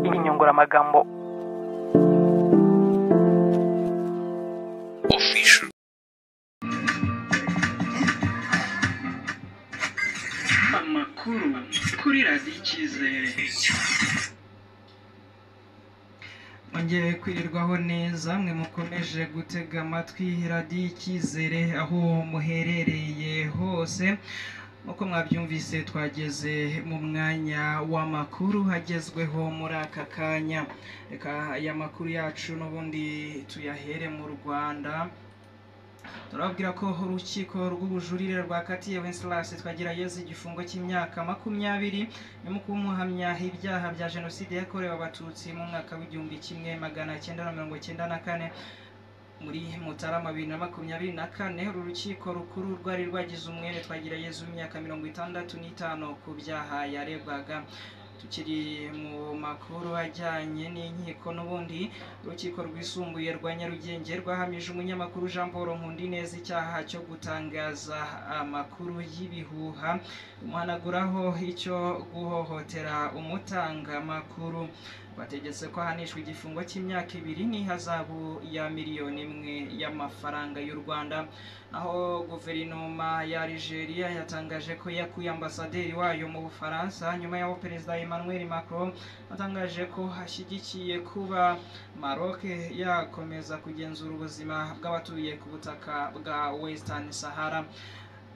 inyunguramagambo official. Amakuru kuri radiyo icyizere. Mwongeye kwirirwaho neza mwe mukomeje gutega amatwi radiyo icyizere aho muherereye hose. Uko mwabyumvise twageze mu mwanya w'amakuru hagezweho muri aka kanya. Reka aya makuru yacu n'ubundi tuyahere mu Rwanda. Turababwira ko urukiko rw'ubujurire rwakatiye Wenceslas Twagirayezu igifungo cy'imyaka 20 nyuma kumuhamya ibyaha bya jenoside yakorewe abatutsi mu mwaka w'1994 muri Mutarama 2024. Uru rukiko rukuru rwari rwagize umwere Twagirayezu imyaka 65 ku byaha yaregwaga. Tukiri mu makuru ajyanye n'inkiko n'ubundi, urukiko rwisumbuye rwa Nyarugenge rwahamije umunyamakuru Jean Paul Nkundineza icyaha cyo gutangaza amakuru y'ibihuha umuhanaguraho icyo guhohotera umutanga amakuru. Bategetse ko ahanishwa igifungo cy'imyaka 2 n'ihazabu ya miliyoni 1 y'amafaranga y'u Rwanda. Aho guverinoma ya Algeria yatangaje ko yakuye ambasaderi wayo mu Bufaransa nyuma y'aho Perezida Emmanuel Macron atangaje ko hashyigikiye kuba Maroc yakomeza kugenzura ubuzima bw'abatuye ku butaka bwa Western Sahara.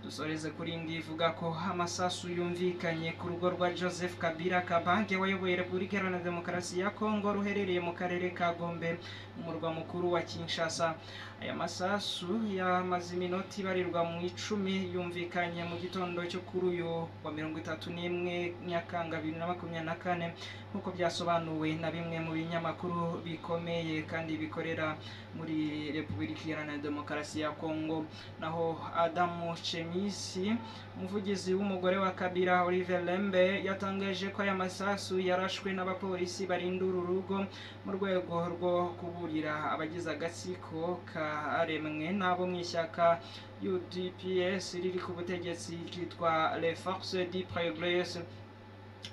Dusoreze kuri indi ivuga ko amasasu yumvikanye ku rugo rwa Joseph Kabila Kabange wayoboye Repubulika Iharanira Demokarasi ya Kongo ruherereye mu karere ka Gombe mu murwa mukuru wa Kinshasa. Aya masasu yamaze iminota ibarirwa mu 10 yumvikanye mu gitondo cyo kuri uyu wa 31 Nyakanga 2024 nkuko byasobanuwe na bimwe mu binyamakuru bikomeye kandi bikorera muri Repubulika Iharanira Demokarasi ya Kongo. Naho Adamu Chemisi, umuvugizi w'umugore wa Kabila Olivier Lembe, yatangaje ko aya masasu yarashwe n'abapolisi barinda uru rugo mu rwego rwo kuburira abagize agatsiko karemwe n'abo mu ishyaka UDPS riri ku butegetsi ryitwa Les Forces du Progrès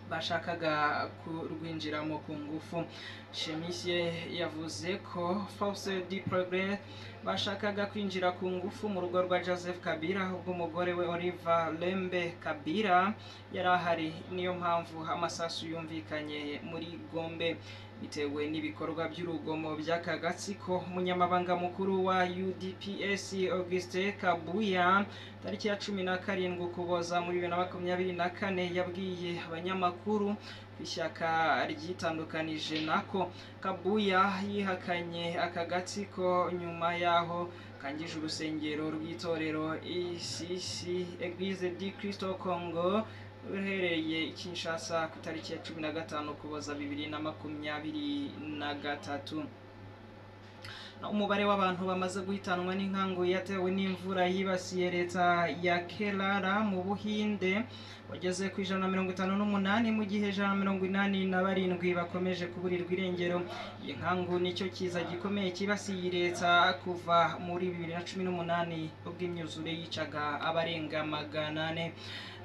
bashakaga kurwinjiramo ku ngufu. Chemisier yavuze ko Forces du Progrès bashakaga kwinjira ku ngufu mu rugo rwa Joseph Kabila ubwo umugore we Olivier Lembe Kabila yari ahari, niyo mpamvu amasasu yumvikanye muri Gombe. Bitewe n'ibikorwa by'urugomo by'aka gatsiko, umunyamabanga mukuru wa UDPS Auguste Kabuya tariki ya 17 Ukuboza muri 2024 yabwiye abanyamakuru ishyaka ryitandukanije nako. Kabuya yihakanye aka gatsiko nyuma yaho kangije urusengero rw'itorero ICC Église du Christ au Congo ruherereye Kinshasa ku tariki ya 15 Ukuboza 2023. Umubare w'abantu bamaze guhitanwa n'inkangu yatewe n'imvura yibasiye leta ya Kerala mu Buhinde wageze ku 158 mu gihe 187 bakomeje kuburirwa irengero. Iyi nkangu nicyo kiza gikomeye kibasiye leta kuva muri 2018 ubwo imyuzure yicaga abarenga 400.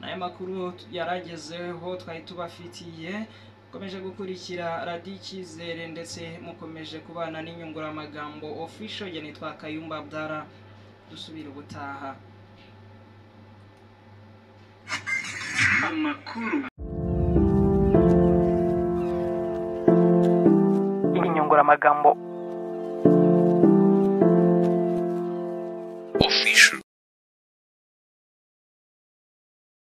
N'aya makuru yaragezeho twari tubafitiye. Mukomeje gukurikira radiyo icyizere ndetse mukomeje kubana n'inyunguramagambo official. Je nitwa Kayumba Abdara, dusubira ubutaha. Amakuru inyunguramagambo official.